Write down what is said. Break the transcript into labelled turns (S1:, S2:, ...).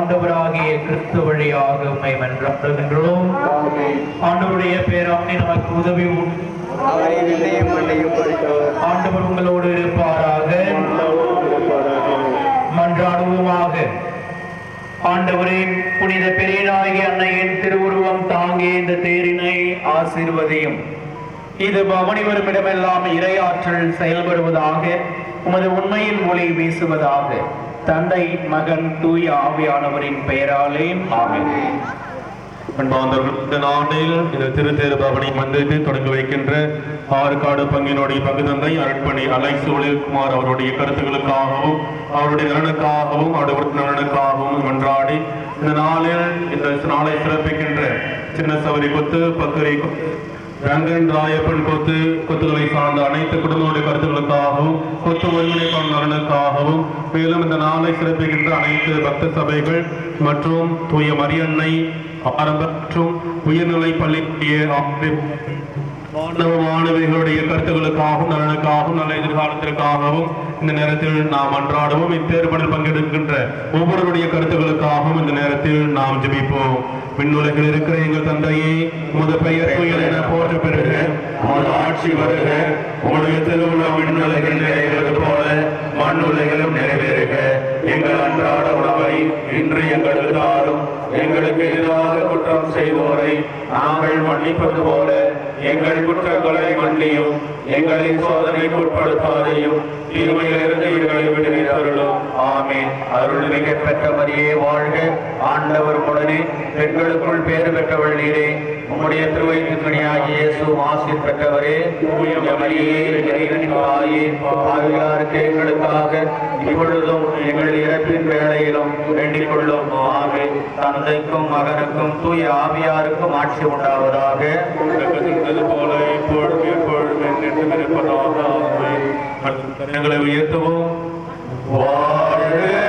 S1: ஆண்டவராகிய கிறிஸ்து வழியாக உம்மை மன்றாடுகின்றோம். ஆண்டவருடைய பேராண்மை நமக்கு உதவி உண்டு. ஆண்டவர் உங்களோடு இருப்பாராக. மன்றாடுவோமாக. ஆண்டவரே, புனித பெரியநாயகி அன்னையின் திருவுருவம் தாங்கிய இந்த தேரினை ஆசீர்வதியும். இது பவனி வரும் இடமெல்லாம் இறையாற்றல் செயல்படுவதாக, உமது உண்மையின் ஒளி வீசுவதாக. தந்தை, மகன், தூய ஆவியானவரின் பெயராலே ஆமென்.
S2: இந்த நாளில் இந்த திருத்தேரு பவனி மந்திரத்தை தொடங்கி வைக்கின்ற ஆறுகாடு பங்கினுடைய பங்கு தந்தை அருட்பணி அலைசூழில்குமார் அவருடைய கருத்துக்களுக்காகவும் அவருடைய நலனுக்காகவும் அவருடைய நலனுக்காகவும் மன்றாடி இந்த நாளில் இந்த நாளை சிறப்பிக்கின்ற சின்ன சவரி கொத்து, பக்கரை ரங்கன், ராயப்பன் கொத்து, கொத்துக்களை சார்ந்த அனைத்து குடும்பங்களுடைய கருத்துக்களுக்காகவும் கொத்து ஒருங்கிணைப்பான நலனுக்காகவும் மேலும் இந்த நாளை சிறப்பிக்கின்ற அனைத்து பக்த சபைகள் மற்றும் தூய மரியன்னை ஆரம்ப மற்றும் உயர்நிலை பள்ளியுடைய மாணவர்களுடைய கருத்துக்களுக்காகவும் நலனுக்காகவும் நல்ல எதிர்காலத்திற்காகவும் இந்த நேரத்தில் நாம் அன்றாடவும் இத்தேர்தலில் பங்கெடுக்கின்ற ஒவ்வொருவருடைய கருத்துக்களுக்காகவும் இந்த நேரத்தில் நாம் ஜெபிப்போம். விண்ணுலகில் இருக்கிற எங்கள் தந்தையே, உமது பெயர் தூயது என போற்ற பெறுக, உமது ஆட்சி வருக, உம்முடைய திருவுளம் விண்ணுலகில் நிறைவேறுவது போல மண்ணுலகிலும் நிறைவேறுக. எங்கள் அன்றாட உணவை இன்று எங்களுக்கு தாரும். எங்களுக்கு எதிராக குற்றம் செய்வோரை நாங்கள் மன்னிப்பது போல எங்கள் குற்றங்களை மன்னியும். எங்களை சோதனைக்கு உட்படுத்தாதையும் தீமையிலிருந்து எங்களை விடுவித்தருளும். ஆமென். அருள்மிக பெற்ற மரியே வாழ்க, ஆண்டவர் உடனே பெண்களுக்குள் பேறு பெற்றவள் நீரே. உம்முடைய திருவயிற்றின்கனியாகிய இயேசு ஆசீர் பெற்றவரே. தூய மரியே, இறைவனின் தாயே, பாவிகளாருக்கு எங்களுக்காக இப்பொழுதும் எங்கள் இறப்பின் வேளையிலும் வேண்டிக் கொள்ளும். ஆமென். தந்தைக்கும் மகனுக்கும் தூய ஆவியாருக்கும் ஆட்சி உண்டாவதாக. போல இப்பொழுதும் எப்பொழுதும் எங்களை உயர்த்துவோம். வாழ்க